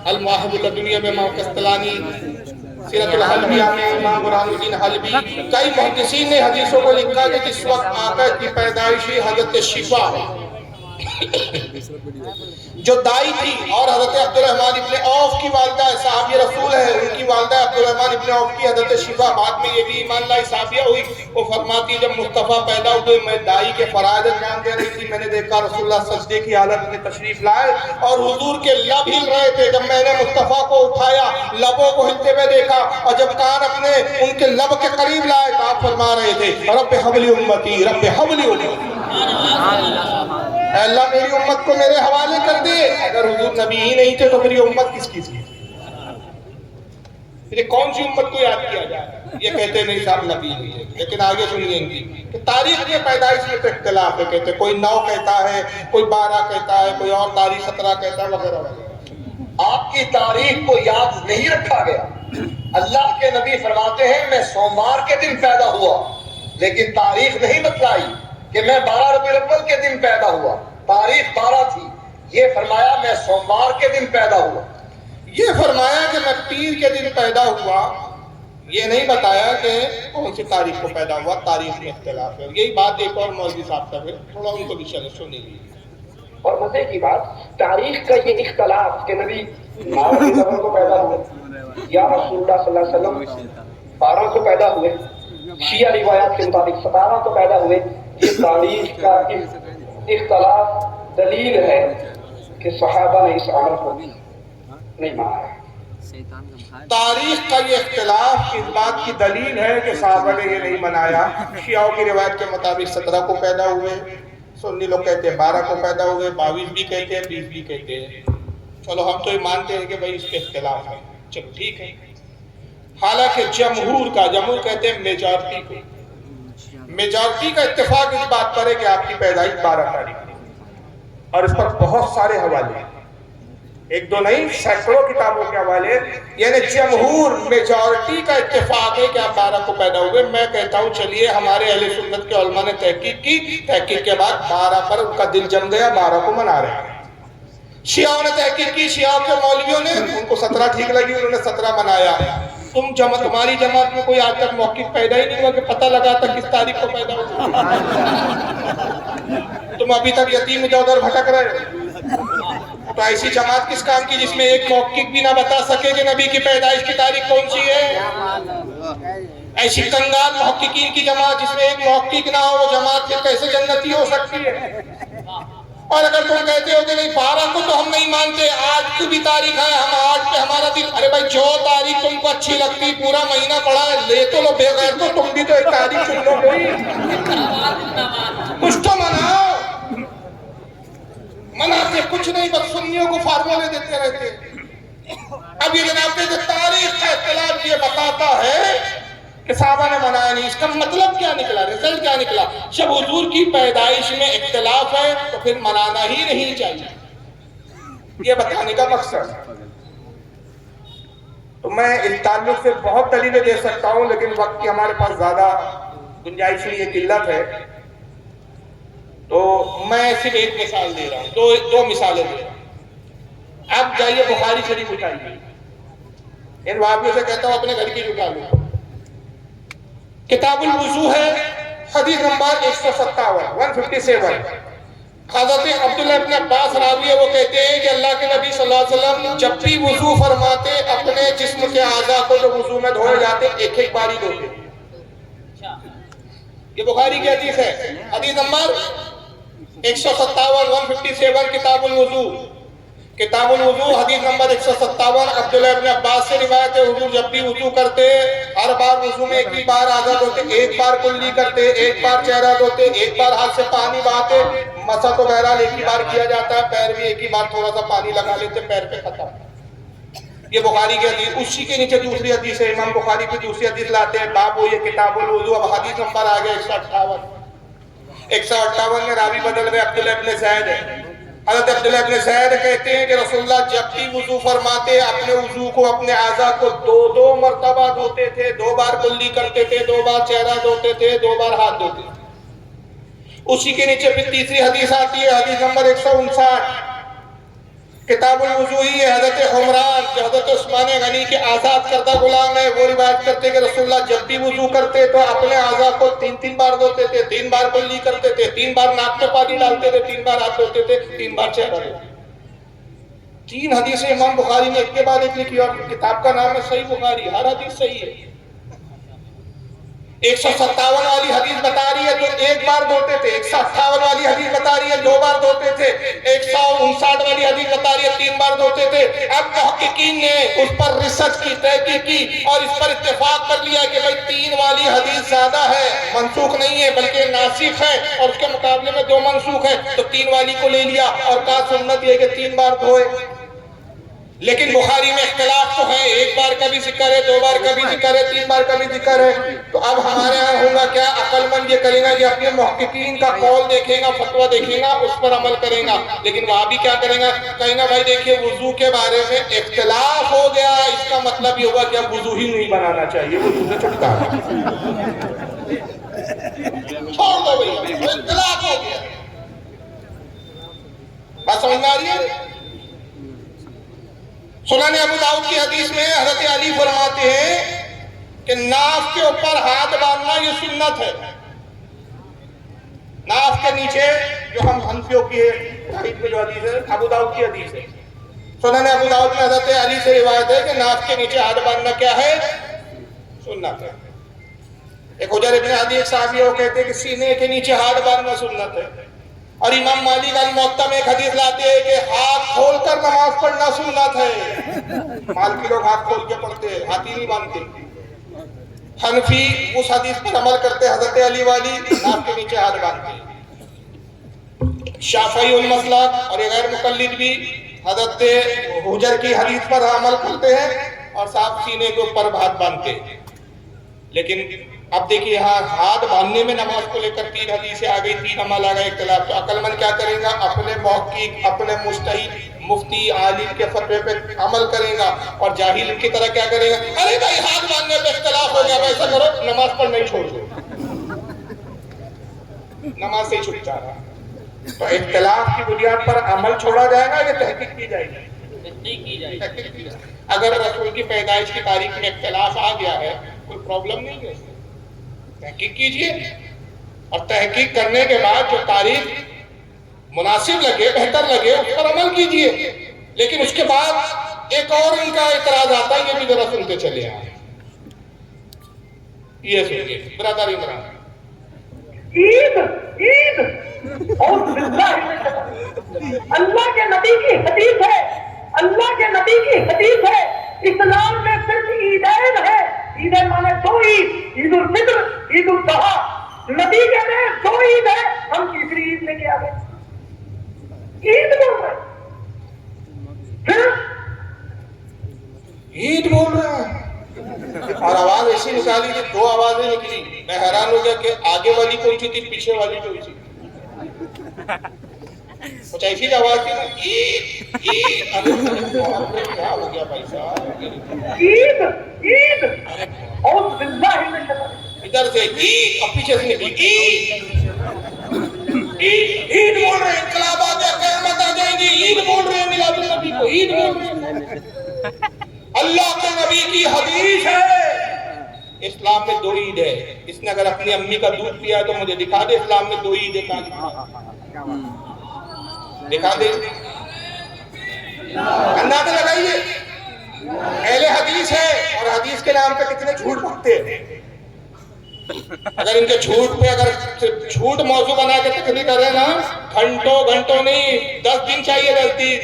المواہب الدنیا میں امام قسطلانی، سیرت الحلبیہ میں امام برہان الدین حلبی، کئی محدثین نے حدیثوں کو لکھا کہ جس وقت آقا کی پیدائش ہوئی حضرت شفا جو دائی تھی اور حضرت عبدالرحمن ابن عوف کی والدہ صحابی رسول ہے، ان کی والدہ عبدالرحمن ابن عوف کی حضرت شفا بعد میں یہ بھی ایمان لائی صحابیہ ہوئی، وہ فرماتی جب مصطفیٰ پیدا ہوئے میں دائی کے فرائض انجام دے رہی تھی، میں نے دیکھا رسول اللہ سجدے کی حالت میں تشریف لائے اور حضور کے لب ہل رہے تھے، جب میں نے مصطفیٰ کو اٹھایا لبوں کو ہلتے ہوئے دیکھا اور جب کان اپنے ان کے لب کے قریب لائے تو آپ فرما رہے تھے رب حبلی امتی رب حبلی امتی، اے اللہ میری امت کو میرے حوالے کر دے، اگر حضور نبی ہی نہیں تھے تو میری امت کس کی تھی؟ پھر کون سی امت کو یاد کیا جائے؟ یہ کہتے نہیں صاحب نبی نہیں ہے، لیکن آگے سنیے ان کی کہ تاریخ کے پیدائش میں تو اختلاف ہے، کہتے کوئی 9 کہتا ہے، کوئی 12 کہتا ہے، کوئی اور تاریخ 17 کہتا ہے وغیرہ وغیرہ۔ آپ کی تاریخ کو یاد نہیں رکھا گیا۔ اللہ کے نبی فرماتے ہیں میں سوموار کے دن پیدا ہوا، لیکن تاریخ نہیں بتلائی کہ میں 12 ربیع الاول کے دن پیدا ہوا، تاریخ 12 تھی، یہ فرمایا میں سوموار کے دن پیدا ہوا۔ یہ فرمایا کہ میں پیر کے دن پیدا ہوا، یہ نہیں بتایا کہ کون سی تاریخ کو پیدا ہوا، تاریخ میں اختلاف ہے۔ یہی بات ایک اور مولوی صاحب کا ہے، تھوڑا ان کو بھی سنیے۔ اور مزے کی بات تاریخ کا یہ اختلاف کہ نبی 9 ربیع الاول کو پیدا ہوئے یا رسول اللہ صلی اللہ علیہ وسلم 12 کو پیدا ہوئے، شیعہ روایات کے مطابق 17 کو پیدا ہوئے، یہ تاریخ کا اختلاف دلیل ہے کہ صحابہ نے اس عمل کو نہیں مانا ہے۔ تاریخ کا یہ اختلاف اس بات کی دلیل ہے کہ صحابہ نے یہ نہیں منایا۔ شیعوں کی روایت کے مطابق 17 کو پیدا ہوئے، سنی لوگ کہتے ہیں 12 کو پیدا ہوئے، 22 بھی کہتے ہیں، 20 بھی کہتے ہیں۔ چلو ہم تو یہ مانتے ہیں کہ بھائی اس پہ اختلاف ہے، چلو ٹھیک ہے۔ حالانکہ جمہور کا، جمہور کہتے ہیں میجارٹی کو، میجارٹی کا اتفاق اس بات پر ہے کہ آپ کی پیدائش 12 تاریخ تھی، اور اس پر بہت سارے حوالے ہیں، ایک دو نہیں سینکڑوں کتابوں کے حوالے، یعنی جمہور میجارٹی کا اتفاق ہے کہ آپ 12 کو پیدا ہوئے۔ میں کہتا ہوں چلیے ہمارے اہل سنت کے علماء نے تحقیق کی، تحقیق کے بعد 12 پر ان کا دل جم گیا، 12 کو منا رہے ہیں۔ شیعوں نے تحقیق کی، شیعوں کے مولویوں نے، ان کو 17 ٹھیک لگی، انہوں نے 17 منایا۔ تمہاری جماعت میں کوئی آج تک موقف پیدا ہی نہیں ہوا کہ پتہ لگا تھا کس تاریخ کو پیدا ہوا؟ تم ابھی تک یتیم ادھر ادھر بھٹک رہے ہو۔ تو ایسی جماعت کس کام کی جس میں ایک موقف بھی نہ بتا سکے کہ نبی کی پیدائش کی تاریخ کون سی ہے؟ ایسی کنگال محققین کی جماعت جس میں ایک محقق نہ ہو، وہ جماعت پھر کیسے جنتی ہو سکتی ہے؟ اور اگر تم کہتے ہو کہ نہیں 12 کو تو ہم نہیں مانتے، آج کی بھی تاریخ ہے، ہم آج پہ ہمارا دن، ارے بھائی جو تاریخ تم کو اچھی لگتی، پورا مہینہ پڑا ہے، لے تو لو، بے غیر تو تم بھی تو ایک تاریخ چن لو گئی، کچھ تو مناؤ۔ مناتے کچھ نہیں، بس سنیوں کو فارمولے دیتے رہتے۔ اب یہ جناب کہ تاریخ کا اختلاف یہ بتاتا ہے کہ صحابہ نے منایا نہیں، اس کا مطلب کیا نکلا، رزلٹ کیا نکلا؟ جب حضور کی پیدائش میں اختلاف ہے تو پھر منانا ہی نہیں چاہیے، یہ بتانے کا مقصد۔ تو میں اس تعلق سے بہت دلیلیں دے سکتا ہوں، لیکن وقت کی ہمارے پاس زیادہ گنجائش کی یہ قلت ہے، تو میں صرف ایک مثال دے رہا ہوں، دو مثالیں دے رہا ہوں۔ اب جائیے بخاری شریف اٹھائیے، ان وہابیوں سے کہتا ہوں اپنے گھر کی اٹھا لو، کتاب الوضو ہے، حدیث نمبر 157 حضرت عبداللہ ابن عباس راوی ہے، وہ کہتے ہیں کہ اللہ کے نبی صلی اللہ علیہ وسلم جب بھی وضو فرماتے اپنے جسم کے اعضاء کو جو وضو میں دھوئے جاتے ایک ایک باری دھوتے۔ یہ بخاری کی حدیث ہے، حدیث نمبر 157 کتاب الوضو، کتاب الوضو حدیث نمبر 157 عبداللہ ابن عباس سے روایت ہے، حضور جب بھی وضو کرتے ہر بار وضو میں ایک ہی بار آزاد ہوتے، ایک بار کلی کرتے، ایک بار چہرہ دھوتے، ایک بار ہاتھ سے پانی بہاتے، مسح تو بہرحال ایک ہی بار کیا جاتا ہے، پیر بھی ایک ہی بار تھوڑا سا پانی لگا لیتے، پیر پہ ختم۔ یہ بخاری کی حدیث۔ اسی کے نیچے دوسری حدیث ہے، امام بخاری کی دوسری حدیث لاتے ہیں، باب وہ یہ کتاب الوضو، اب حدیث نمبر آ گیا 158 میں راوی بدل میں عبداللہ ابن زید ہے۔ حضرت عبداللہ ابن زید کہتے ہیں کہ رسول اللہ جب بھی وضو فرماتے اپنے وضو کو، اپنے اعضاء کو 2 مرتبہ دھوتے تھے، 2 بار کلی کرتے تھے، 2 بار چہرہ دھوتے تھے، 2 بار ہاتھ دھوتے تھے۔ اسی کے نیچے پھر تیسری حدیث آتی ہے، حدیث نمبر 159 کتاب الوضو ہی ہے، حضرت عمران حضرت عثمان غنی کے آزاد کردہ غلام ہے، وہ روایت کرتے کہ رسول اللہ جب بھی وضو کرتے تو اپنے اعضاء کو 3 بار دھوتے تھے، 3 بار کلی کرتے تھے، 3 بار ناک میں پانی ڈالتے تھے، 3 بار ہاتھ دھوتے تھے، 3 بار چہرہ دھوتے تھے۔ 3 حدیثیں امام بخاری نے ایک کے بعد ایک لکھی، اور کتاب کا نام ہے صحیح بخاری، ہر حدیث صحیح ہے۔ 157 والی حدیث بتا رہی ہے تو 1 بار دھوتے تھے، 158 والی حدیث بتا رہی ہے 2 بار دھوتے تھے، 159 والی حدیث بتا رہی ہے 3 بار دھوتے تھے۔ اب محققین نے اس پر ریسرچ کی، تحقیق کی اور اس پر اتفاق کر لیا کہ بھئی 3 والی حدیث زیادہ ہے، منسوخ نہیں ہے بلکہ ناسخ ہے، اور اس کے مقابلے میں 2 منسوخ ہے، تو 3 والی کو لے لیا اور کہا سنت یہ کہ 3 بار دھوئے۔ لیکن بخاری میں اختلاف تو ہے، 1 بار کا بھی ذکر ہے، 2 بار کا بھی ذکر ہے، 3 بار کا بھی ذکر ہے۔ تو اب ہمارے ہاں ہوگا کیا، عقل مند یہ کرے گا کہ اپنے محققین کا قول دیکھے گا، فتویٰ دیکھے گا، اس پر عمل کرے گا۔ لیکن وہاں بھی کیا کرے گا، کہیں گا بھائی دیکھیے وضو کے بارے میں اختلاف ہو گیا، اس کا مطلب یہ ہوا کہ اب وضو ہی نہیں بنانا چاہیے، وضو سے چھٹکارا چھوڑ دو بھائی، اختلاف ہو گیا۔ بات سمجھ میں آ رہی ہے؟ سنن ابو داؤد کی حدیث میں حضرت علی فرماتے ہیں کہ ناف کے اوپر ہاتھ باندھنا یہ سنت ہے۔ ناف کے نیچے، جو ہم حنفیوں کی حدیث میں جو حدیث ہے، ابو داؤد کی حدیث ہے، سنن ابو داؤد میں حضرت علی سے روایت ہے کہ ناف کے نیچے ہاتھ باندھنا کیا ہے، سنت ہے۔ ایک حجر ابن عدی ایک صحابی وہ کہتے ہیں کہ سینے کے نیچے ہاتھ باندھنا سنت ہے۔ اور امام مالک الموطا میں ایک حدیث لاتے ہیں کہ ہاتھ کھول کر نماز پڑھنا سنت ہے۔ مالکی لوگ ہاتھ کھول کے پڑھتے ہیں، ہاتھ ہی نہیں باندھتے۔ حنفی اس حدیث پر عمل کرتے، حضرت علی والی ناف کے نیچے ہاتھ باندھتے۔ شافعی المسلک اور غیر مقلد بھی حضرت حجر کی حدیث پر عمل کرتے ہیں اور صاحب سینے کے اوپر ہاتھ باندھتے ہیں۔ لیکن اب دیکھیے یہاں ہاتھ باندھنے میں نماز کو لے کر 3 حدیثیں آ گئی، 3 عمل آ گئے، اختلاف۔ تو عقل مند کیا کرے گا، اپنے محقق، اپنے مجتہد، مفتی، عالم کے فتوے پہ عمل کرے گا، اور جاہل کی طرح کیا کرے گا، ارے بھائی ہاتھ باندھنے پہ اختلاف ہو گیا، ایسا کرو نماز پڑھنا ہی چھوڑ دو، نماز سے ہی چھٹ جا رہا۔ تو اختلاف کی بنیاد پر عمل چھوڑا جائے گا یا تحقیق کی جائے گی؟ تحقیق کی جائے گی۔ اگر رسول کی پیدائش کی تاریخ میں اختلاف آ گیا ہے، کوئی پرابلم نہیں ہے، تحقیق کیجئے، اور تحقیق کرنے کے بعد جو تاریخ مناسب لگے، بہتر لگے، اس پر عمل کیجئے۔ لیکن اس کے بعد ایک اور ان کا اعتراض آتا ہے، یہ بھی ذرا سنتے چلے آئے۔ یہ سنیے برادر عمران، عید اور اللہ کے نبی کی حدیث ہے، اللہ کے نبی کی حدیث ہے، اسلام میں صرف عیدین ہے۔ عیدین مانے 2 عید، عید الفطر، عید الاضحیٰ۔ نبی کہتے ہیں 2 عید ہے، ہم تیسری عید لے کے آ گئے، عید بول رہے ہیں، پھر عید بول رہے ہیں، اور آواز ایسی نکالی کہ 2 آوازیں نکلی۔ میں حیران ہو گیا کہ آگے والی کون سی تھی، پیچھے والی کون سی تھی، کچھ ایسی آواز تھی نا، عید عید۔ کیا ہو گیا بھائی صاحب، عید عید اور باللہ من الشیطان۔ ادھر سے عید اور پیچھے سے نکلی عید، عید عید بول رہے ہیں، انقلاب آ گیا، قیامت آ جائیں گی، عید بول رہے ہیں، میلاد النبی کو عید بول رہے ہیں۔ اللہ کے نبی کی حدیث ہے، اسلام میں 2 عید ہے۔ اس نے اگر اپنی امی کا دودھ پیا تو مجھے دکھا دے اسلام میں 2 عید ہے، دکھا دے، اندازہ لگائیے۔ اہل حدیث ہے اور حدیث کے نام پہ کتنے جھوٹ بکتے ہیں۔ اگر ان کے جھوٹ پہ اگر جھوٹ موضوع بنا کے تقریر کر رہے ہیں نا، گھنٹوں نہیں، 10 دن چاہیے، 10 دن۔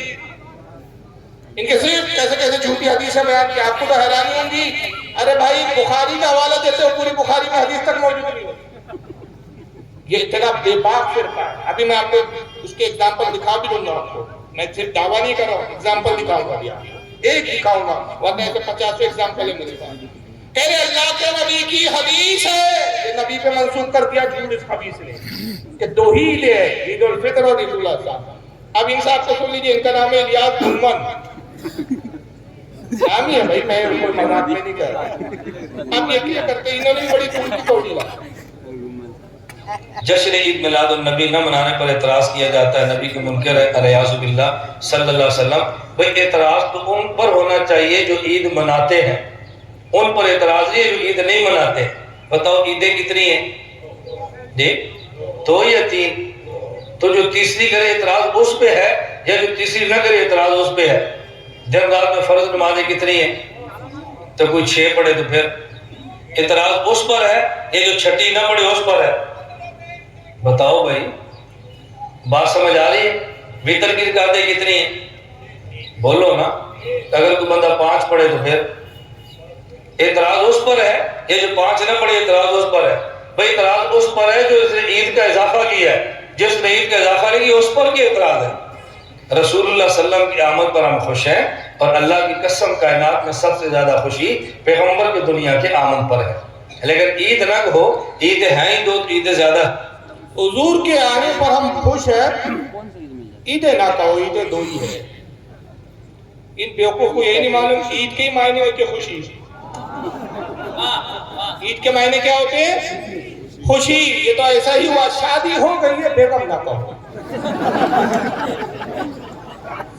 ان کے صرف کیسے جھوٹی حدیثیں بیان کی، آپ کو تو حیرانی ہوں گی، ارے بھائی بخاری کا حوالہ دیتے ہو، پوری بخاری میں حدیث تک موجود نہیں ہوتی۔ یہ اتنا بے باک فرقہ ہے۔ ابھی میں آپ کو اس کے اگزامپل دکھا بھی دوں گا، آپ کو میں صرف دعویٰ نہیں کر رہا ہوں، اگزامپل دکھاؤں گا، بھی ایک دکھاؤں گا، ورنہ ایسے 50 اگزامپل ہے میرے پاس۔ کہہ رہے اللہ کے نبی کی حدیث ہے، یہ نبی پہ منسوخ کر دیا جھوٹ اس حدیث نے کہ 2 ہی عید ہے، عید الفطر اور عید الاضحیٰ۔ اب ان صاحب کو سن لیجیے، ان کا نام ہے الیاس گلمن، نام ہی ہے بھائی، میں کوئی مذاق میں نہیں کہہ رہا۔ اب یہ کیا کرتے، انہوں نے بڑی تنکی توڑی لائی۔ جشن عید میلاد النبی نہ منانے پر اعتراض کیا جاتا ہے، نبی کے منکر ہے الیاذ باللہ صلی اللہ علیہ وسلم۔ بھئی اعتراض تو ان پر ہونا چاہیے جو عید مناتے ہیں، ان پر اعتراض نہیں ہے جو عید نہیں مناتے۔ بتاؤ عیدیں کتنی ہیں جی؟ 2 یا 3؟ تو جو تیسری کرے اعتراض اس پہ ہے، یا جو تیسری نہ کرے اعتراض اس پہ ہے؟ دن رات میں فرض نمازیں کتنی ہیں؟ تو کوئی 6 پڑھے تو پھر اعتراض اس پر ہے، یا جو چھٹی نہ پڑھے اس پر ہے؟ بتاؤ بھائی، بات سمجھ آ رہی ہے؟ وتر کی رکعتیں کتنی ہیں؟ بولو نا۔ اگر کوئی بندہ 5 پڑھے تو پھر اعتراض اس پر ہے، یا جو 5 نہ پڑھے اعتراض اس پر ہے؟ بھائی اعتراض اس پر ہے جو اس نے عید کا اضافہ کیا ہے، جس نے عید کا اضافہ نہیں کیا اس پر کیا اعتراض ہے؟ رسول اللہ صلی اللہ علیہ وسلم کی آمد پر ہم خوش ہیں، اور اللہ کی قسم کائنات میں سب سے زیادہ خوشی پیغمبر کی دنیا کے آمد پر ہے۔ لیکن عید نہ ہو، عیدیں ہیں ہی 2، عیدیں زیادہ۔ حضور کے آنے پر ہم خوش ہیں، عیدیں نہ کہو، عیدیں 2 ہی ہے۔ ان بیوقوف کو یہی نہیں معلوم عید کے ہی معنی ہوتے خوشی۔ عید کے معنی کیا ہوتے ہیں؟ خوشی۔ یہ تو ایسا ہی ہوا، شادی ہو گئی ہے بیگم نہ کہو،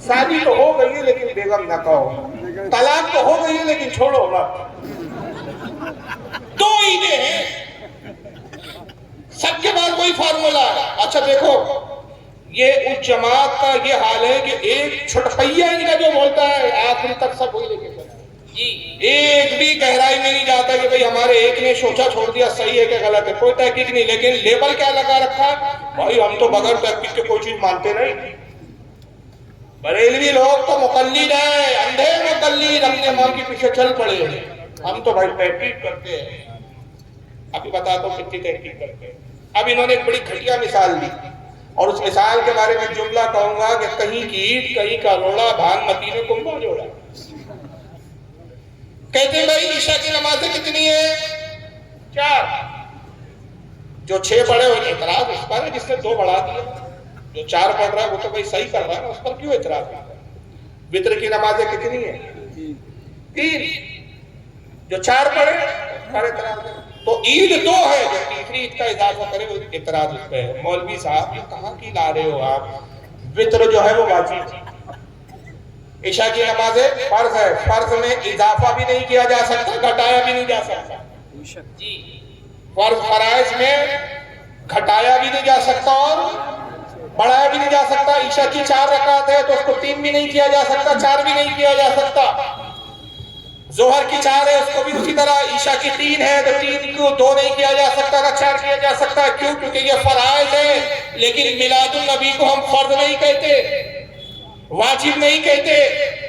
شادی تو ہو گئی ہے لیکن بیگم نہ کہو، طلاق تو ہو گئی ہے لیکن چھوڑو مت۔ 2 عیدیں ہیں، سب کے بعد وہی فارمولا ہے۔ اچھا دیکھو، یہ اس جماعت کا یہ حال ہے کہ ایک چھٹپیا ان کا جو بولتا ہے آخری تک سب وہی لے کے چلتا ہے، ایک بھی گہرائی میں نہیں جاتا کہ بھئی ہمارے ایک نے سوچا چھوڑ دیا صحیح ہے کہ غلط ہے، کوئی تحقیق نہیں۔ لیکن لیبل کیا لگا رکھا ہے؟ بھائی ہم تو بغیر تحقیق کے کوئی چیز مانتے نہیں۔ بریلوی لوگ تو مقلد ہیں، اندھے مقلد، اپنے ماں کے پیچھے چل پڑے ہیں۔ ہم تو بھائی تحقیق کرتے ہیں۔ ابھی بتاتا ہوں کتنی تحقیق کرتے ہیں۔ اب انہوں نے ایک بڑی گھٹیا مثال دی، اور اس مثال کے بارے میں جملہ کہوں گا کہ کہیں کی عید کہیں کا روڑا، بھانگ متی نے کنبا جوڑا۔ کہتے ہیں بھائی عشاء کی نمازیں کتنی ہیں؟ 4۔ جو 6 پڑھے ہوئے اعتراض اس پر ہے جس نے 2 بڑھا دیا۔ جو 4 پڑھ رہا ہے وہ تو بھائی صحیح کر رہا ہے، اس پر کیوں اعتراض ہے؟ وتر کی نمازیں کتنی ہیں؟ 3۔ جو 4 پڑھے پر اعتراض ہے۔ تو عید 2 ہے، جو تیسری عید کا اضافہ کرے وہ اعتراض اس پہ ہے۔ مولوی صاحب یہ کہاں کی لا رہے ہو آپ؟ وتر جو ہے وہ واجب، عشاء کی نمازیں فرض ہے، فرض میں اضافہ بھی نہیں کیا جا سکتا، گھٹایا بھی نہیں جا سکتا۔ فرض فرائض میں گھٹایا بھی نہیں جا سکتا اور بڑھایا بھی نہیں جا سکتا۔ عشاء کی 4 رکعت ہے تو اس کو 3 بھی نہیں کیا جا سکتا، 4 بھی نہیں کیا جا سکتا۔ ظہر کی 4 ہے اس کو بھی اسی طرح، عشاء کی 3 ہے تو 3 کو 2 نہیں کیا جا سکتا، نہ 4 کیا جا سکتا۔ کیوں؟ کیونکہ یہ فرائض ہے۔ لیکن میلاد النبی کو ہم فرض نہیں کہتے، واجب نہیں کہتے،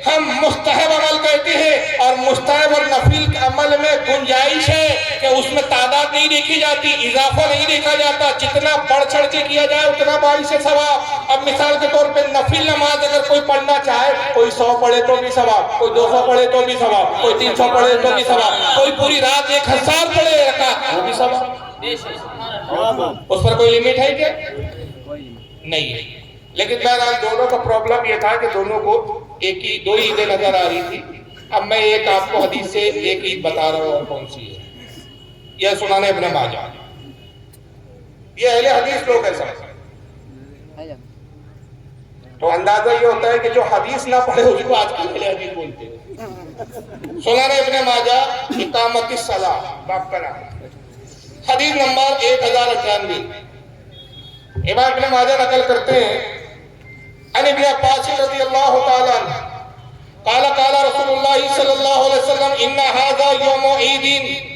ہم مستحب عمل کہتے ہیں۔ اور مستحب اور نفل کے عمل میں گنجائش ہے کہ اس میں تعداد نہیں دیکھی جاتی، اضافہ نہیں دیکھا جاتا، جتنا بڑھ چڑھ کے کیا جائے اتنا باعث ثواب۔ اب مثال کے طور پہ نفل نماز اگر کوئی پڑھنا چاہے، کوئی 100 پڑھے تو بھی ثواب، کوئی 200 پڑھے تو بھی ثواب، کوئی 300 پڑھے تو بھی ثواب، کوئی پوری رات 1000 پڑھے رکعت وہ بھی ثواب۔ اس پر کوئی لمٹ ہے کیا؟ نہیں ہے۔ لیکن بہرحال دونوں کا پرابلم یہ تھا کہ دونوں کو ایک ہی 2 عیدیں نظر آ رہی تھی۔ اب میں ایک آپ کو حدیث سے ایک عید بتا رہا ہوں، اور کون سی ہے؟ یہ سنن ابن ماجہ۔ یہ اہل حدیث لوگ ہیں سب، تو اندازہ یہ ہوتا ہے کہ جو حدیث نہ پڑھے اس کو آج کل اہل حدیث بولتے ہیں۔ سنن ابن ماجہ اقامت الصلاۃ باب کا نام، حدیث نمبر 1098۔ امام ابن ماجہ نقل کرتے ہیں عن ابن عباس رضی اللہ تعالیٰ عنہ قال قال رسول اللہ صلی اللہ علیہ وسلم ان هذا یوم عید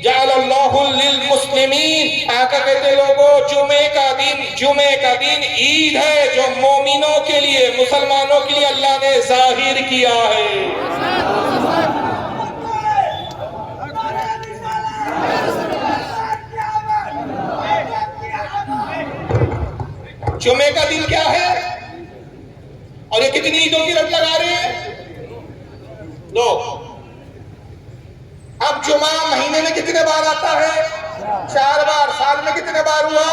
جعل اللہ للمسلمین۔ آقا کہتے لوگوں جمعے کا دن عید ہے جو مومنوں کے لیے، مسلمانوں کے لیے اللہ نے ظاہر کیا ہے۔ جمعے کا دن کیا ہے؟ اور یہ کتنی عیدوں کی رٹ لگا رہے ہیں؟ 2۔ اب جمعہ مہینے میں کتنے بار آتا ہے؟ 4 بار۔ سال میں کتنے بار ہوا؟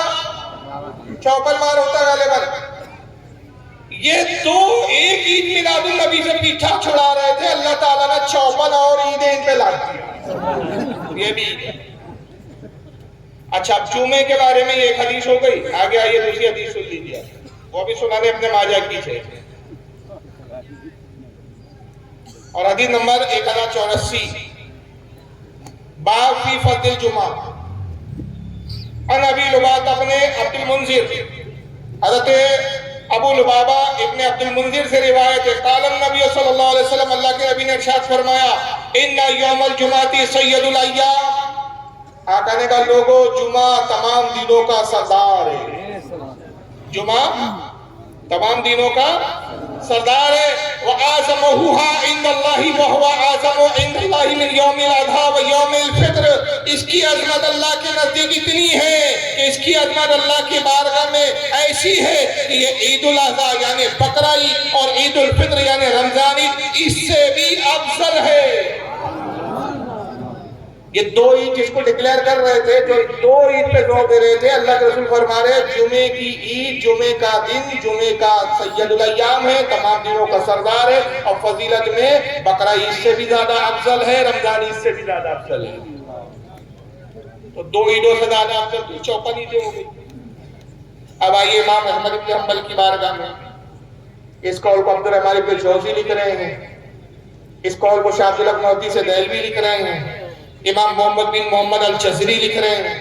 54 بار ہوتا ہے غالباً۔ یہ 2 ایک عید میلاد النبی سے پیچھا چھڑا رہے تھے، اللہ تعالیٰ نے 54 اور عیدیں ان پہ لاٹ دیا۔ یہ بھی اچھا، اب جمعے کے بارے میں ایک حدیث ہو گئی، آگے آئیے دوسری حدیث سن لیجیے، وہ بھی سنن ابن ماجہ کی ہے۔ اور حدیث نمبر 1084 باب فی فضل الجمعہ ان ابی لبابہ ابن عبد المنذر حضرت ابو لبابہ ابن عبد المنذر سے روایت ہے قال النبی صلی اللہ علیہ وسلم اللہ کے نبی نے ارشاد فرمایا ان یوم الجمعہ سید الایام آقا نے کہا لوگوں جمعہ تمام دنوں کا سردار ہے جمعہ تمام دنوں کا سردار ہے وَآزَمُهُهَا عِنْدَ اللَّهِ وَهُوَ آزَمُ عِنْدَ اللَّهِ مِنْ يَوْمِ الْأَضْحَى وَيَوْمِ الْفِطْرِ اس کی عظمت اللہ کے نزدیک اتنی ہے کہ اس کی عظمت اللہ کی بارگاہ میں ایسی ہے کہ یہ عید الاضحیٰ یعنی بقرہ عید اور عید الفطر یعنی رمضان عید اس سے بھی افضل ہے یہ دو عید جس کو ڈکلیئر کر رہے تھے جو دو عید پہ زور دے رہے تھے اللہ کے رسول فرما رہے جمعے کی عید جمعے کا دن جمعے کا سید الایام ہے تمام دنوں کا سردار ہے اور فضیلت میں بقرہ عید سے بھی زیادہ افضل ہے رمضان عید سے بھی زیادہ افضل ہے تو دو عیدوں سے زیادہ افضل تو 54 عیدیں ہو گئی اب آئیے امام احمد بن حنبل کی بارگاہ میں اس قول کو عبدالرحمن بن جوزی لکھ رہے ہیں اس قول کو شاہ عبد الحق محدثی سے دہلوی لکھ رہے ہیں امام محمد بن محمد الجزری لکھ رہے ہیں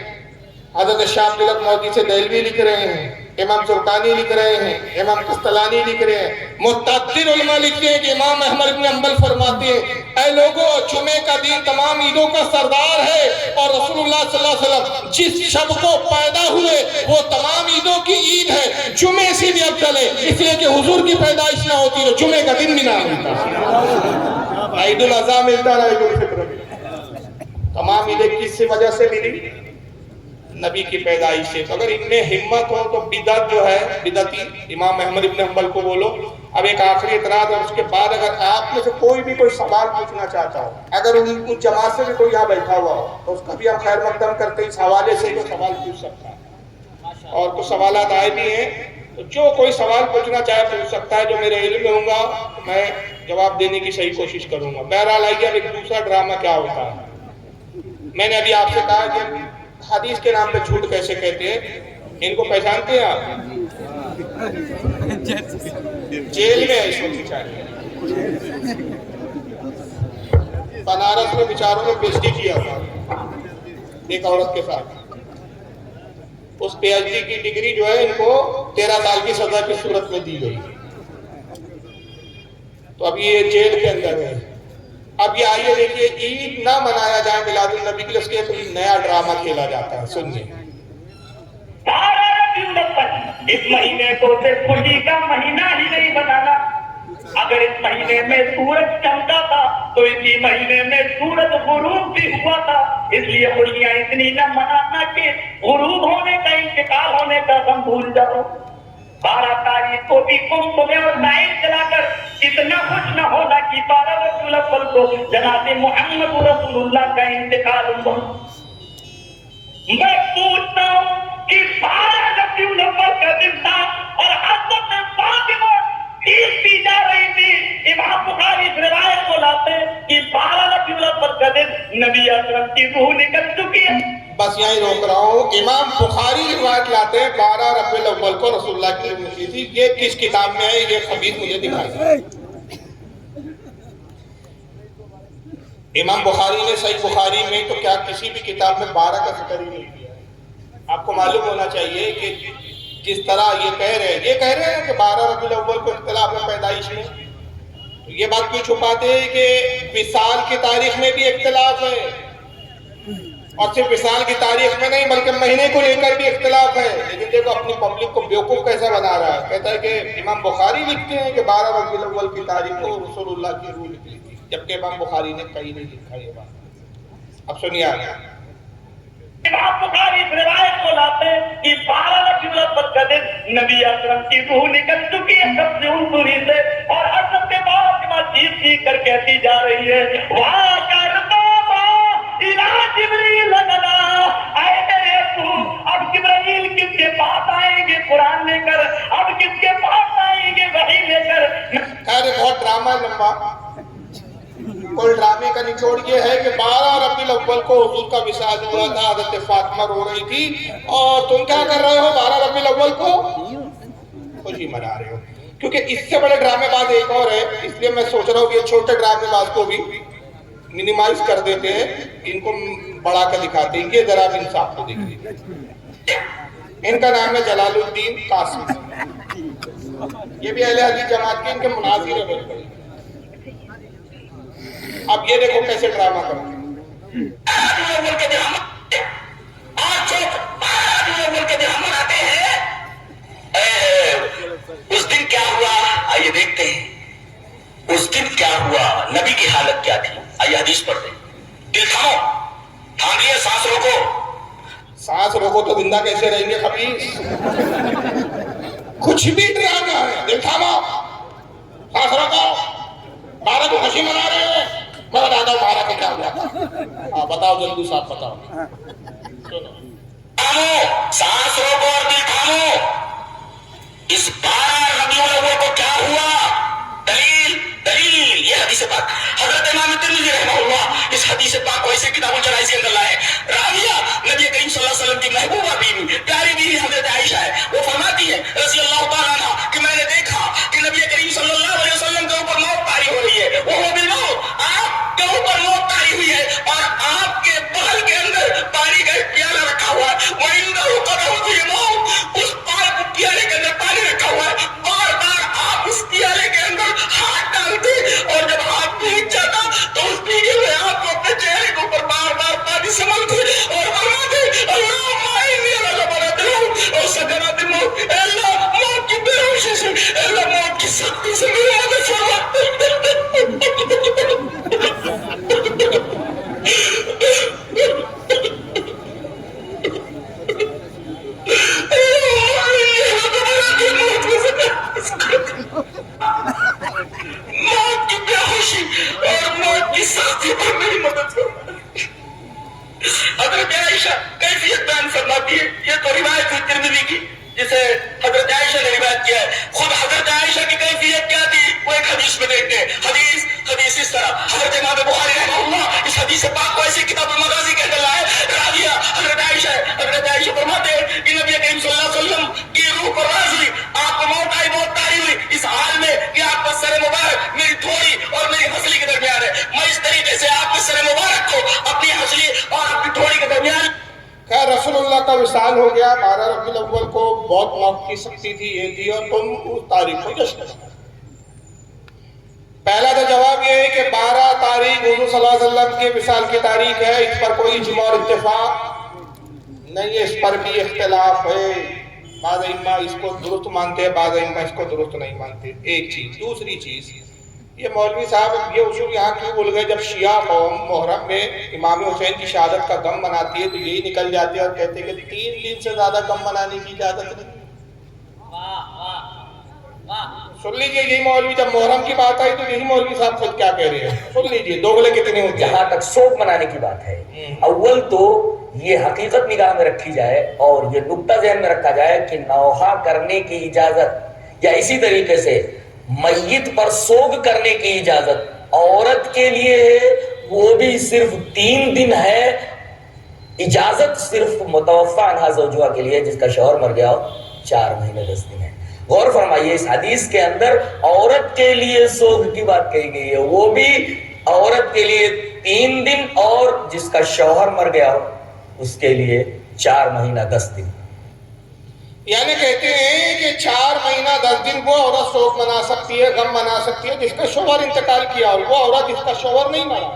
حضرت شاہ عبد الحق محدثی سے دہلوی لکھ رہے ہیں امام زرقانی لکھ رہے ہیں امام قسطلانی لکھ رہے ہیں متعدد علماء لکھتے ہیں کہ امام احمد بن حنبل فرماتے ہیں اے لوگوں جمعے کا دن تمام عیدوں کا سردار ہے اور رسول اللہ صلی اللہ علیہ وسلم جس شب کو پیدا ہوئے وہ تمام عیدوں کی عید ہے جمعے سے بھی افضل ہے اس لیے کہ حضور کی پیدائش نہ ہوتی تو جمعے کا دن بھی نہ ملتا عید الاضحیٰ ملتا نہ عید الفطر ملتا تمام عیدیں کس سے وجہ سے ملی نبی کی پیدائش سے تو اگر ان میں ہمت ہو تو بدعت جو ہے بدعتی امام احمد بن حنبل کو بولو اب ایک آخری اعتراض اور اس کے بعد اگر آپ میں سے کوئی بھی کوئی سوال پوچھنا چاہتا ہو اگر ان جماعت سے بھی کوئی یہاں بیٹھا ہوا ہو تو اس کا بھی ہم خیر مقدم کرتے اس حوالے سے جو سوال پوچھ سکتا ہے اور کچھ سوالات آئے بھی ہیں تو جو کوئی سوال پوچھنا چاہے پوچھ سکتا ہے جو میرے علم میں ہوں گا میں جواب دینے کی صحیح کوشش کروں گا بہرحال آئیے اب ایک دوسرا ڈرامہ کیا ہوتا ہے میں نے ابھی آپ سے کہا کہ حدیث کے نام پہ جھوٹ کیسے کہتے ہیں ان کو پہچانتے ہیں آپ جیل میں اس وقت بیچارے بنارس میں بیچاروں نے پی ایچ ڈی کیا تھا ایک عورت کے ساتھ اس پی ایچ ڈی کی ڈگری جو ہے ان کو 13 سال کی سزا کی صورت میں دی گئی تو اب یہ جیل کے اندر ہے اب یہ آئیے دیکھیے عید نہ منایا جائے میلاد النبی کے لیے اس کے لیے نیا ڈرامہ کھیلا جاتا ہے سنیے اس مہینے کو صرف خوشی کا مہینہ ہی نہیں بنانا اگر اس مہینے میں سورج چمکا تھا تو اسی مہینے میں سورج غروب بھی ہوا تھا اس لیے خوشیاں اتنی نہ منانا کہ غروب ہونے کا انتقال ہونے کا غم بھول جاؤ 12 تاریخ کو بھی تم صبح اور لائٹ جلا کر اتنا خوش نہ ہونا کہ 12 ربیع الاول کو جناب محمد رسول اللہ کا انتقال ہوا میں پوچھتا ہوں کہ 12 ربیع الاول کا دن تھا اور حضرت فاطمہ عید پی جا رہی تھی امام بخاری اس روایت کو لاتے کہ 12 ربیع الاول کا دن نبی اکرم کی روح نکل چکی ہے بس یہیں روک رہا ہوں امام بخاری روایت لاتے ہیں 12 ربیع الاول کو رسول اللہ کی روح نکلی تھی یہ کس کتاب میں ہے یہ خبیث مجھے دکھائے امام بخاری نے صحیح بخاری میں تو کیا کسی بھی کتاب میں 12 کا ذکر ہی نہیں کیا آپ کو معلوم ہونا چاہیے کہ جس طرح یہ کہہ رہے ہیں کہ 12 ربیع الاول کو اختلاف ہے پیدائش میں تو یہ بات کیوں چھپاتے ہیں کہ وصال کی تاریخ میں بھی اختلاف ہے اور صرف وصال کی تاریخ میں نہیں بلکہ مہینے کو لے کر بھی اختلاف ہے لیکن دیکھو اپنی پبلک کو بیوقوف کیسا بنا رہا ہے کہتا ہے کہ امام بخاری لکھتے ہیں کہ 12 ربیع الاول کی تاریخ کو رسول اللہ کی روح نکلی تھی جبکہ امام بخاری نے کہیں نہیں لکھا یہ بات اب سنیے آگے امام بخاری اس روایت کو لاتے ہیں کہ 12 ربیع الاول کا دن نبی اکرم کی روح نکل چکی ہے سب سے انصوری سے اور حضرت فاطمہ چیخ چیخ کر کہتی جا رہی ہے واہ کر بابا الہ جبریل لنا اے میرے ابو اب جبرائیل کس کے پاس آئیں گے قرآن لے کر اب کس کے پاس آئیں گے وحی لے کر خیر بہت ڈرامہ لمبا کل ڈرامے کا نچوڑ یہ ہے کہ 12 ربیع الاول کو حضور کا وصال ہوا تھا حضرت فاطمہ رو رہی تھی اور تم کیا کر رہے ہو 12 ربیع الاول کو خوشی منا رہے ہو کیونکہ اس سے بڑے ڈرامے باز ایک اور ہے، اس لیے میں سوچ رہا ہوں کہ یہ چھوٹے ڈرامے باز کو بھی منیمائز کر دیتے ہیں، ان کو بڑھا کے دکھاتے ہیں. یہ ذرا انصاف کو دیکھیے. ان کا نام ہے جلال الدین قاسمی. یہ بھی اہل حدیث جماعت کے، ان کے مناظر ہیں. اب یہ دیکھو کیسے ڈرامہ کرتے ہیں. اس دن کیا ہوا آئیے دیکھتے ہیں. اس دن کیا ہوا، نبی کی حالت کیا تھی، آئیے حدیث پڑھتے ہیں. دل تھامو، تھام لیے، سانس روکو. سانس روکو تو زندہ کیسے رہیں گے خبیث؟ کچھ بھی ڈرامہ ہے. دل تھامو، سانس روکو. بارہ کو خوشی منا رہے ہیں، میں بتاتا ہوں بارہ کو کیا ہوا. ہاں بتاؤ جلدی صاحب بتاؤ. سانس روکو اور دل تھامو. اس 12 ربیع الاول کو کیا ہوا؟ دلیل دلیل یہ حدیث پاک. حضرت امام ترمذی رحمہ اللہ اس حدیث پاک کو ایسے کتاب الجنائز کے اندر لائے. راویہ نبی کریم صلی اللہ علیہ وسلم کی محبوبہ بیوی، پیاری بیوی حضرت عائشہ ہے. وہ فرماتی ہے رضی اللہ تعالیٰ عنہ کہ میں نے دیکھا کہ نبی کریم صلی اللہ علیہ وسلم کے اوپر موت طاری ہو رہی ہے. وہ بالموت، آپ کے اوپر موت طاری ہوئی ہے اور آپ کے بغل کے اندر پانی کا ایک پیالہ رکھا ہوا ہے. وَعِنْدَهُ قَدَحٌ فِيهِ مَاءٌ، اس پیالے کے اندر پانی رکھا ہوا ہے. بار بار آپ اس پیالے کے اندر ہاتھ ڈالتے اور جب ہاتھ بھیگ جاتا تو اس بھیگے ہوئے ہاتھ کو اپنے چہرے کے اوپر بار بار پانی سے ملتے اور فرماتے اللہم اعنی علی غلبۃ الموت. اور سکرات الموت، اے اللہ موت کی بے ہوشی سے، اے اللہ موت کی سختی سے میری مدد فرما. موت کی بے ہوشی اور موت کی سختی پر میری مدد فرما. حضرت عائشہ کیفیت بیان فرماتی ہے. یہ تو روایت ہے ترمذی کی جسے حضرت عائشہ نے روایت کیا ہے. خود حضرت عائشہ کی کیفیت کیا تھی وہ ایک حدیث میں دیکھتے ہیں. حدیث اس طرح. حضرت امام بخاری رحمہ اللہ اس حدیث پاک کو ایسی کتاب المغازی کے اندر لائے. راویہ حضرت عائشہ ہے. حضرت عائشہ فرماتے ہیں کہ نبی کریم صلی اللہ علیہ وسلم کی روح پر راز ہوئی، آپ کو موت آئی، موت طاری ہوئی اس حال میں کہ آپ کا سر مبارک میری تھوڑی اور میری ہنسلی کے درمیان ہے. میں اس طریقے سے آپ کے سر مبارک کو اپنی ہنسلی اور اپنی تھوڑی کے درمیان. خیر رسول اللہ کا وصال ہو گیا 12 ربیع الاول کو. بہت موت کی سختی تھی یہ تھی اور تم اس تاریخ کو جشن کرو. پہلا تو جواب یہ ہے کہ 12 تاریخ حضور صلی اللہ علیہ وسلم کے وصال کی تاریخ ہے. اس پر کوئی اجماع اور اتفاق نہیں ہے، اس پر بھی اختلاف ہے. بعض ائمہ اس کو درست مانتے ہیں، بعض ائمہ اس کو درست نہیں مانتے. ایک چیز. دوسری چیز یہ مولوی صاحب یہ اصول یہاں کیوں بھول گئے؟ جب شیعہ قوم محرم میں امام حسین کی شہادت کا غم مناتی ہے تو یہی نکل جاتے ہیں اور کہتے ہیں کہ 3 دن سے زیادہ غم منانے کی اجازت نہیں. سن لیجئے یہی مولوی جب محرم کی بات آئی تو یہی مولوی صاحب خود کیا کہہ رہے ہیں. سن لیجئے دوگلے کتنے ہوتے ہیں. جہاں تک سوگ منانے کی بات ہے، اول تو یہ حقیقت نگاہ میں رکھی جائے اور یہ نقطہ ذہن میں رکھا جائے کہ نوحہ کرنے کی اجازت یا اسی طریقے سے میت پر سوگ کرنے کی اجازت عورت کے لیے ہے، وہ بھی صرف 3 دن ہے. اجازت صرف متوفی عنہا زوجہ کے لیے جس کا شوہر مر گیا ہو 4 مہینے 10 دن ہے. غور فرمائیے اس حدیث کے اندر عورت کے لیے سوگ کی بات کہی گئی ہے، وہ بھی عورت کے لیے 3 دن اور جس کا شوہر مر گیا ہو اس کے لیے 4 مہینہ 10 دن. یعنی کہتے ہیں کہ 4 مہینہ 10 دن وہ عورت سوگ منا سکتی ہے، غم منا سکتی ہے جس کا شوہر انتقال کیا. اور وہ عورت جس کا شوہر نہیں مرا،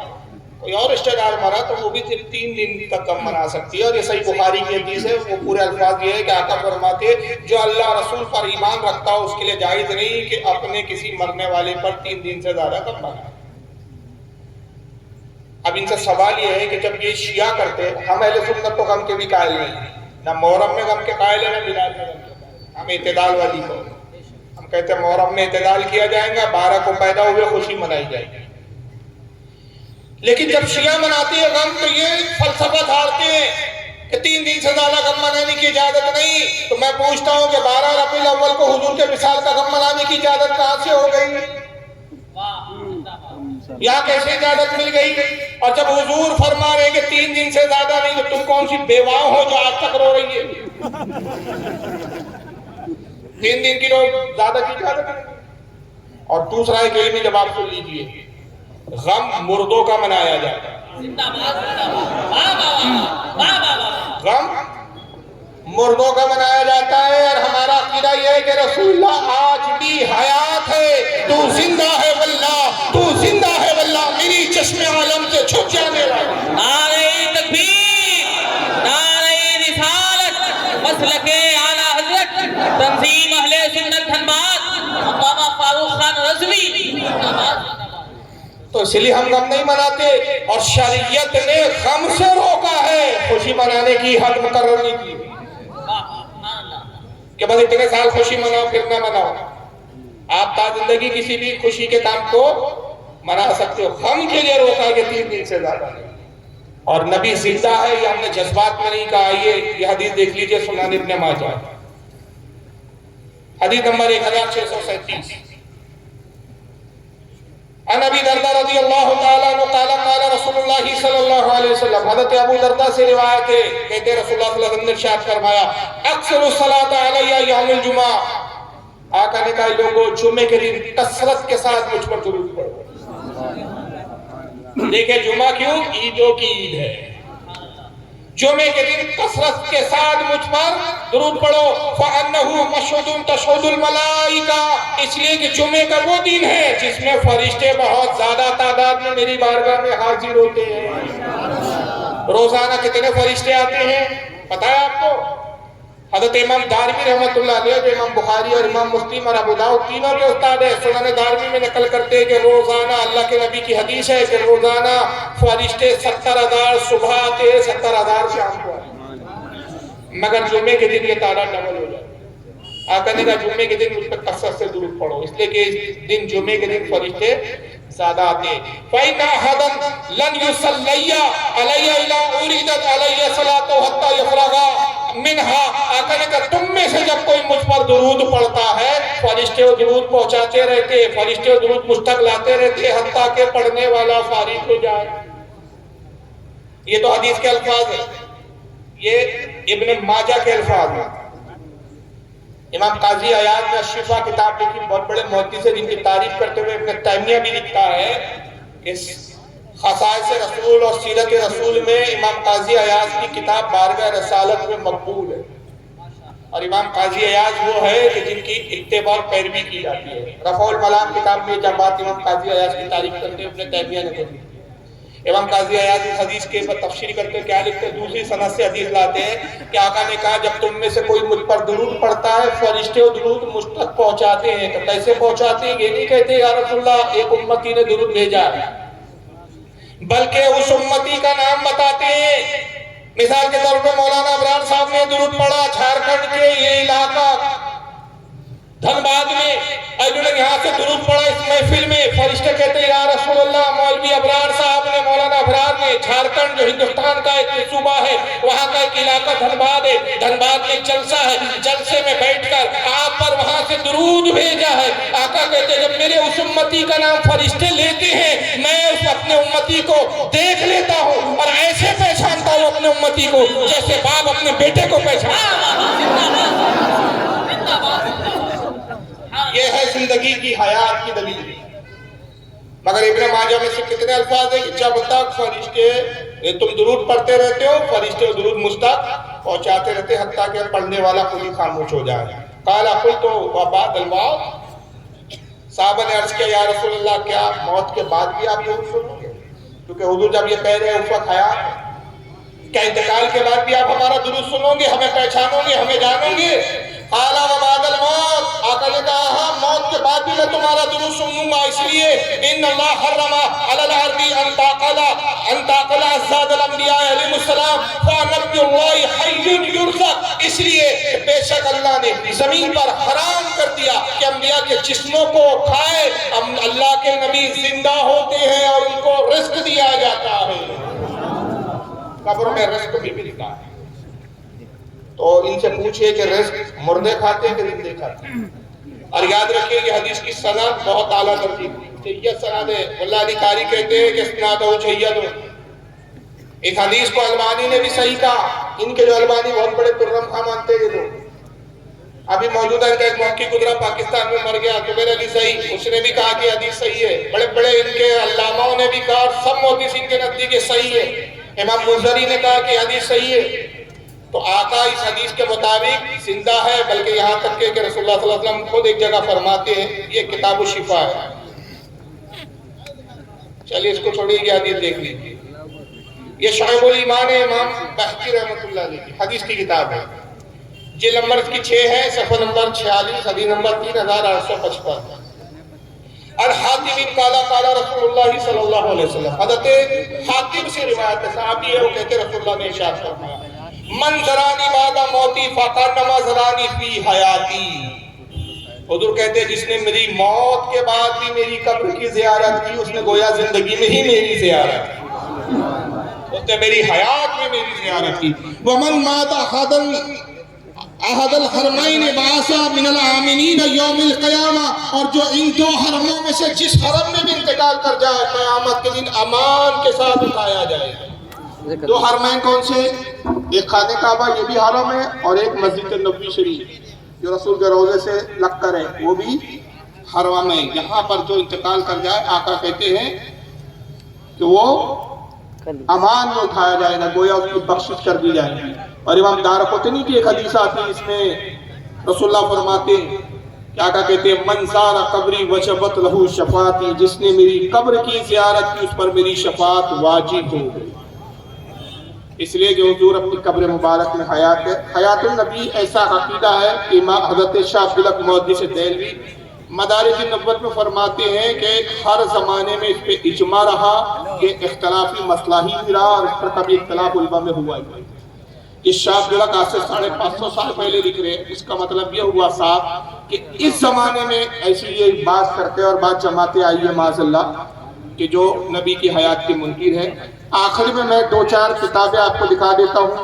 کوئی اور رشتہ دار مرا، تو وہ بھی صرف 3 دن تک غم منا سکتی ہے. اور یہ صحیح بخاری کی حدیث ہے. وہ پورے الفاظ یہ ہے کہ آقا فرماتے جو اللہ رسول پر ایمان رکھتا ہو اس کے لیے جائز نہیں کہ اپنے کسی مرنے والے پر 3 دن سے زیادہ غم منائے. اب ان سے سوال یہ ہے کہ جب یہ شیعہ کرتے، ہم اہل سنت تو غم کے بھی قائل نہیں ہیں، نہ محرم میں غم کے قائل ہیں نہ میلاد میں غم کے قائل ہیں. ہم اعتدال والی کو ہم کہتے ہیں محرم میں اعتدال کیا جائے گا، 12 کو پیدا ہوئے خوشی منائی جائے گی. لیکن جب شیعہ مناتے ہیں غم تو یہ فلسفہ دھارتے ہیں کہ 3 دن سے زیادہ غم منانے کی اجازت نہیں. تو میں پوچھتا ہوں کہ 12 ربیع الاول کو حضور کے وصال کا غم منانے کی اجازت کہاں سے ہو گئی؟ یہاں کیسے اجازت مل گئی؟ اور جب حضور فرما رہے ہیں کہ 3 دن سے زیادہ نہیں تو تم کون سی بیواہ ہو جو آج تک رو رہی ہے؟ 3 دن کی رو زیادہ کی اجازت نہیں. اور دوسرا ایک علمی جواب سن لیجئے، غم مردوں کا منایا جاتا ہے، غم مردوں کا منایا جاتا ہے، اور ہمارا عقیدہ یہ ہے کہ رسول اللہ آج بھی حیات ہے، تو زندہ ہے واللہ، تو زندہ ہے واللہ، میری چشم عالم سے چھپ جانے والا۔ نعرہ تکبیر، نعرہ رسالت، مسلک اعلیٰ حضرت تنظیم اہل سنت دھنباد علامہ فاروق خان رضوی۔ تو اس لیے ہم غم نہیں مناتے، اور شریعت نے غم سے روکا ہے، خوشی منانے کی حد مقرر نہیں کی کہ بس اتنے سال خوشی مناؤ پھر نہ مناؤ۔ آپ تا زندگی کسی بھی خوشی کے کام کو منا سکتے ہو، غم کے لیے روکا کہ 3 دن سے زیادہ نہیں۔ اور نبی زندہ ہے، یہ ہم نے جذبات میں نہیں کہا۔ یہ حدیث دیکھ لیجئے سنن ابن ماجہ، حدیث نمبر 1637، عن ابی درداء رضی اللہ تعالیٰ عنہ قال قال رسول اللہ صلی اللہ علیہ وسلم، حضرت ابو درداء سے روایت ہے، کہتے ہیں رسول اللہ صلی اللہ علیہ وسلم نے ارشاد فرمایا، اکثر الصلاۃ علی یوم الجمعہ، آقا نے کہا لوگوں جمعے کے دن کثرت کے ساتھ مجھ پر درود پڑھو۔ دیکھیں جمعہ کیوں؟ عیدوں کی عید ہے، جمعے کے دن کثرت کے ساتھ مجھ پر درود پڑھو، فَأَنَّهُ مَشْهُودٌ تَشْهُودُ الْمَلَائِكَةُ، اس لیے کہ جمعے کا وہ دن ہے جس میں فرشتے بہت زیادہ تعداد میں میری بارگاہ میں حاضر ہوتے ہیں۔ روزانہ کتنے فرشتے آتے ہیں پتہ ہے آپ کو؟ حضرت امام دارمی رحمۃ اللہ علیہ، جو امام بخاری اور امام مسلم اور ابو داؤد تینوں کے استاد ہیں، سنن دارمی میں نقل کرتے ہیں کہ روزانہ اللہ کے نبی کی حدیث ہے کہ روزانہ فرشتے 70,000 صبح آتے ہیں، 70,000 شام کو آتے ہیں، مگر جمعے کے دن یہ تعداد ڈبل ہو جاتی ہے۔ آقا نے کہا جمعے کے دن مجھ پر کثرت سے درود پڑھو، اس لیے کہ اس دن جمعے کے دن فرشتے زیادہ آتے ہیں۔ فَإِنَّ أَحَدًا لَنْ يُصَلِّيَ عَلَيَّ إِلَّا أُرِيدَتْ عَلَيَّ صَلَاتُهُ حَتَّى يَفْرَغَ منہا، آقا نے کہا تم میں سے جب کوئی مجھ پر درود پڑھتا ہے فرشتے و درود پہنچاتے رہتے، فرشتے و درود مجھ تک لاتے رہتے حتیٰ کہ پڑھنے والا فارغ ہو جائے۔ یہ تو حدیث کے الفاظ ہیں، یہ ابن ماجہ کے الفاظ ہیں۔ امام قاضی عیاض نے الشفا کتاب لکھی، بہت بڑے محدث ہیں جن کی تعریف کرتے ہوئے ابن تیمیہ بھی لکھتا ہے کہ خصائص رسول اور سیرت رسول میں امام قاضی عیاض کی کتاب بارگاہ رسالت میں مقبول ہے، اور امام قاضی عیاض وہ ہے کہ جن کی اتباع اور پیروی کی جاتی ہے۔ رفع الملام کتاب میں جب بات امام قاضی عیاض کی تعریف کرتے ہیں ابن تیمیہ نے کہی، امام قاضی عیاض اس حدیث کے تفسیر کرتے ہیں، کیا لکھتے ہیں؟ دوسری سند سے حدیث لاتے ہیں کہ آقا نے کہا جب تم میں سے کوئی مجھ پر درود پڑھتا ہے فرشتے و درود مجھ تک پہنچاتے ہیں، تو کیسے پہنچاتے ہیں؟ یہ نہیں کہتے یا رسول اللہ ایک امتی نے درود بھیجا، بلکہ اس امتی کا نام بتاتے ہیں۔ مثال کے طور پر مولانا ابرار صاحب نے درود پڑھا جھارکھنڈ کے یہ علاقہ دھنباد میں، انہوں نے یہاں سے درود پڑھا اس محفل میں، فرشتے کہتے ہیں یا رسول اللہ مولوی ابرار صاحب نے، مولانا ابرار نے جھارکھنڈ جو ہندوستان کا ایک صوبہ ہے وہاں کا ایک علاقہ دھنباد ہے، دھنباد میں جلسہ ہے، جلسے میں بیٹھ کر آپ پر وہاں سے درود بھیجا ہے۔ آقا کہتے ہیں جب میرے اس امتی کا نام فرشتے لیتے ہیں میں اس اپنے امتی کو دیکھ لیتا ہوں اور ایسے پہچانتا ہوں اپنے امتی کو جیسے باپ اپنے بیٹے کو پہچانتا ہے۔ یہ ہے زندگی کی حیات کی دلیل۔ مگر ابن ماجہ میں سے کتنے الفاظ ہیں کہ جب تک فرشتے تم درود پڑھتے رہتے ہو فرشتے درود مجھ تک پہنچاتے رہتے حتیٰ کہ پڑھنے والا خود ہی خاموش ہو جائے۔ قال قلت وبعد الموت، صحابہ نے عرض کیا یا رسول اللہ کیا موت کے بعد بھی آپ درود سنو گے؟ کیونکہ حضور جب یہ کہہ رہے ہیں اس وقت حیات ہے، کیا انتقال کے بعد بھی آپ ہمارا درود سنو گے، ہمیں پہچانو گے، ہمیں جانو گے؟ قال وبعد الموت، آقا نے کہا ہاں موت کے بعد بھی میں تمہارا درود سنوں گا، اس لیے ان اللہ حرم علی الارض ان تعقل اجساد الانبیاء علیہم السلام فنبی اللہ حی یرزق، اس لیے بے شک اللہ نے زمین پر حرام کر دیا کہ انبیاء کے جسموں کو کھائے، اللہ کے نبی زندہ ہوتے ہیں اور ان کو رزق دیا جاتا ہے، قبر میں رزق بھی ملتا ہے۔ تو ان سے پوچھئے کہ رزق مردے کھاتے ہیں کہ زندے کھاتے ہیں؟ اور یاد رکھیے کہ حدیث کی سند بہت اعلیٰ درجے کی جید سند ہے، اللہ علی قاری کہتے ہیں کہ اسنادہ جید۔ اس حدیث کو البانی نے بھی صحیح کہا، ان کے جو البانی بہت بڑے ترم خواہ مانتے ہیں لوگ، ابھی موجودہ ان کا ایک محقق گزرا پاکستان میں مر گیا زبیر علی صحیح، اس نے بھی کہا کہ حدیث صحیح ہے، بڑے بڑے ان کے علاماؤں نے بھی کہا اور سب محدثین کے نزدیک یہ صحیح ہے، امام منذری نے کہا کہ حدیث صحیح ہے۔ تو آقا اس حدیث کے مطابق زندہ ہے، بلکہ یہاں تک کہ رسول اللہ صلی اللہ علیہ وسلم خود ایک جگہ فرماتے ہیں یہ کتاب الشفا ہے۔ چلیے اس کو چھوڑیے یہ حدیث دیکھ لیجیے، یہ شعب الایمان ہے، امام بہقی رحمۃ اللہ علیہ کی حدیث کی کتاب ہے، جلد نمبر اس کی 6 ہے، صفحہ نمبر 46، حدیث نمبر 3855۔ الحاتم قال قال رسول اللہ صلی اللہ علیہ وسلم، حضرت حاتم سے روایت ہے، صحابی ہے، وہ کہتے رسول اللہ نے ارشاد فرمایا من زرانی بعد موتی فکانما زرانی فی حیاتی، حضور کہتے ہیں جس نے میری موت کے بعد بھی میری قبر کی زیارت کی اس نے گویا زندگی میں ہی میری زیارت کی، اس نے میری حیات میں میری زیارت کی۔ ومن مات احد الحرمین باسا من الامنین یوم القیامہ، اور جو ان دو حرموں میں سے جس حرم میں بھی انتقال کر جائے قیامت کے دن امان کے ساتھ اٹھایا جائے گا۔ دو حرمین کون سے؟ ایک خانہ کعبہ یہ بھی حرم ہے، اور ایک مسجد نبوی شریف جو رسول کے روضے سے لگ کر ہے وہ بھی حرم ہے۔ یہاں پر جو انتقال کر جائے آقا کہتے ہیں کہ وہ امان میں اٹھایا جائے گا، گویا اس کی بخشش کر دی جائے گی۔ اور امام دارقطنی کی ایک حدیث آتی ہے، اس میں رسول اللہ فرماتے ہیں کہ آقا کہتے ہیں من زار قبری وجبت لہو شفاعتی، جس نے میری قبر کی زیارت کی اس پر میری شفاعت واجب ہو گئی۔ اس لیے جو حضور اپنی قبر مبارک میں حیات ہے، حیات النبی ایسا عقیدہ ہے کہ امام حضرت شاہ عبد الحق محدث دہلوی مدارج النبوت میں فرماتے ہیں کہ ہر زمانے میں اس پہ اجماع رہا، یہ اختلافی مسئلہ ہی نہیں رہا، اور اس پر کبھی اختلاف علماء میں ہوا ہی۔ یہ شاہ عبد الحق آج سے 550 سال پہلے لکھ رہے ہیں، اس کا مطلب یہ ہوا صاحب کہ اس زمانے میں ایسی یہ بات کرتے اور بات جماعتیں آئی ہے معاذ اللہ کہ جو نبی کی حیات کے منکر ہے۔ آخر میں 2-4 کتابیں آپ کو دکھا دیتا ہوں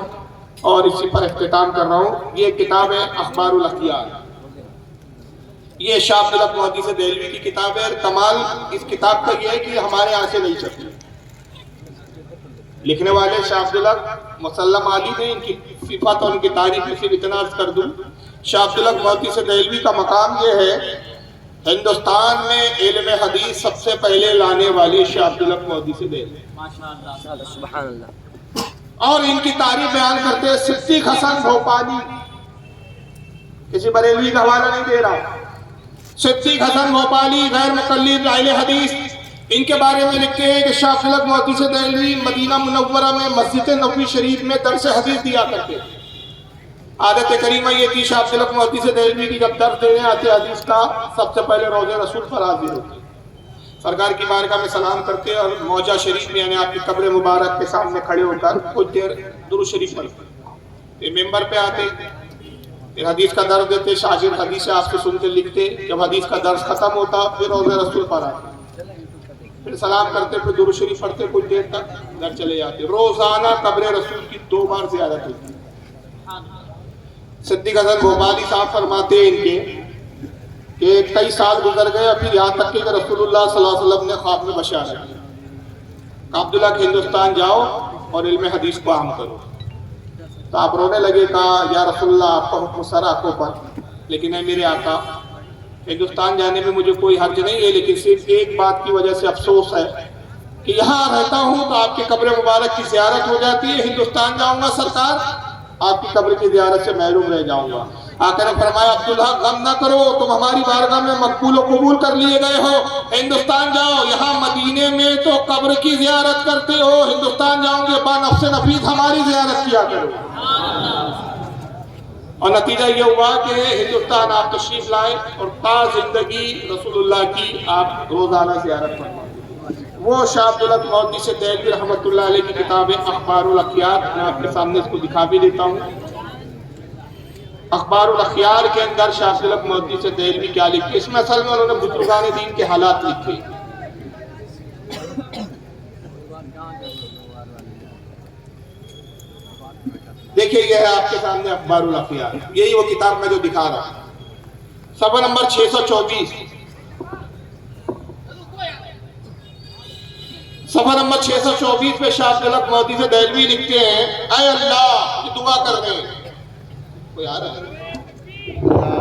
اور اسی پر اختتام کر رہا ہوں۔ یہ کتاب ہے اخبار الاخیار، یہ شاہ عبد الحق محدث دہلوی کی کتاب ہے۔ کمال اس کتاب کا یہ ہے کہ ہمارے یہاں سے نہیں چھپی، لکھنے والے شاہ عبد الحق مسلم عالی نے، ان کی صفات اور ان کی تاریخ میں صرف اتنا عرض کر دوں، شاہ عبد الحق محدث دہلوی کا مقام یہ ہے ہندوستان میں علم حدیث سب سے پہلے لانے والے شاہ عبد الحق محدث دہلوی، سبحان اللہ، اور ان کی تاریخ بیان کرتے ہیں صدیق حسن بھوپالی، کسی بریلوی کا حوالہ نہیں دے رہا، صدیق حسن بھوپالی غیر مقلد اہل حدیث، ان کے بارے میں لکھتے ہیں کہ شاہ عبد الحق محدث دہلوی مدینہ منورہ میں مسجد نبوی شریف میں درس حدیث دیا کرتے ہیں۔ عادت کریمہ یہ تھی شاہ عبد الحق محدث دہلوی کی جب درس دینے آتے حدیث کا سب سے پہلے روضہ رسول پر حاضر ہوتے، سرکار کی بارگاہ میں سلام کرتے اور موجہ شریف میں یعنی آپ کی قبر مبارک کے سامنے کھڑے ہو کر کچھ دیر درود شریف پڑھتے، پھر ممبر پہ آتے، پھر حدیث کا درس دیتے، شاگرد حدیث آپ سے سن کے لکھتے، جب حدیث کا درس ختم ہوتا پھر روضہ رسول پر آتے، پھر سلام کرتے، پھر درود شریف پڑھتے، کچھ دیر تک گھر چلے جاتے۔ روزانہ قبر رسول کی 2 بار زیارت ہوتی۔ صدیق حسن بھوپالی صاحب فرماتے ہیں ان کے کہ کئی سال گزر گئے، پھر یہاں تک کہ رسول اللہ صلی اللہ علیہ وسلم نے خواب میں بشارت کی کہ عبداللہ کہ ہندوستان جاؤ اور علم حدیث کو عام کرو۔ تو آپ رونے لگے، کہا یا رسول اللہ آپ کا حکم سر آنکھوں پر، لیکن اے میرے آقا ہندوستان جانے میں مجھے کوئی حرج نہیں ہے، لیکن صرف ایک بات کی وجہ سے افسوس ہے کہ یہاں رہتا ہوں تو آپ کی قبر مبارک کی زیارت ہو جاتی ہے، ہندوستان جاؤں گا سرکار آپ کی قبر کی زیارت سے محروم رہ جاؤں گا۔ آقا نے فرمایا عبداللہ غم نہ کرو، تم ہماری بارگاہ میں مقبول و قبول کر لیے گئے ہو، ہندوستان جاؤ، یہاں مدینے میں تو قبر کی زیارت کرتے ہو، ہندوستان جاؤں گے با نفس نفیس ہماری زیارت کیا کرو۔ اور نتیجہ یہ ہوا کہ ہندوستان آپ تشریف لائے اور تا زندگی رسول اللہ کی آپ روزانہ زیارت فرمائے۔ وہ شاہ عبد الحق محدث دہلوی رحمۃ اللہ علیہ کی کتاب ہے اخبار الاخیار، میں آپ کے سامنے اس کو دکھا بھی دیتا ہوں۔ اخبار الاخیار کے اندر شاہ عبد الحق محدث دہلوی کیا لکھے، اس میں اصل میں انہوں نے بزرگان دین کے حالات لکھے۔ دیکھیے یہ ہے آپ کے سامنے اخبار الاخیار، یہی وہ کتاب میں جو دکھا رہا ہوں، صفحہ نمبر 624، صفحہ نمبر 624 پہ شاہ عبد الحق محدث دہلوی لکھتے ہیں، اے اللہ، یہ دعا کر رہے ہیں، کوئی آ رہا ہے